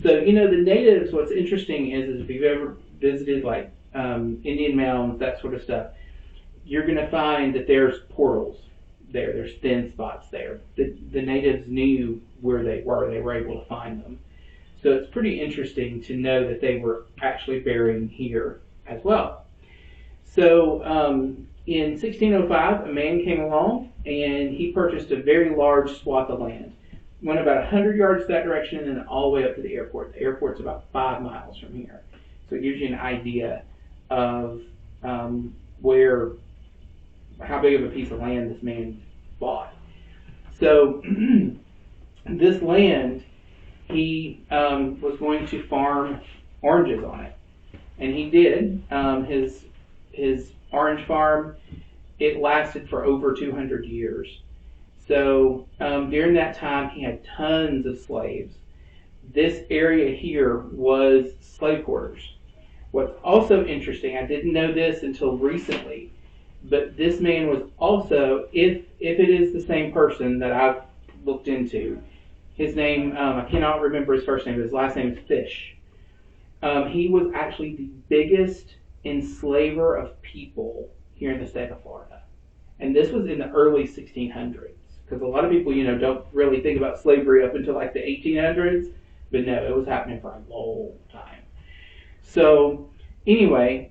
So, the natives, what's interesting is if you've ever visited like Indian mounds, that sort of stuff, you're going to find that there's portals there. There's thin spots there. The natives knew where they were. They were able to find them. So it's pretty interesting to know that they were actually burying here as well. So in 1605, a man came along and he purchased a very large swath of land. Went about 100 yards that direction and all the way up to the airport. The airport's about 5 miles from here. So it gives you an idea of how big of a piece of land this man bought. So this land, he was going to farm oranges on it, and he did. His orange farm, it lasted for over 200 years. So during that time, he had tons of slaves. This area here was slave quarters. What's also interesting, I didn't know this until recently, but this man was also, if it is the same person that I've looked into, his name, I cannot remember his first name, but his last name is Fish. He was actually the biggest enslaver of people here in the state of Florida. And this was in the early 1600s. Because a lot of people, don't really think about slavery up until like the 1800s. But no, it was happening for a long time. So anyway,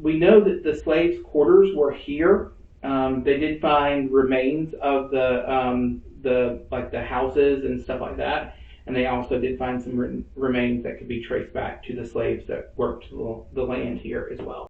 we know that the slaves' quarters were here. They did find remains of the houses and stuff like that, and they also did find some remains that could be traced back to the slaves that worked the land here as well.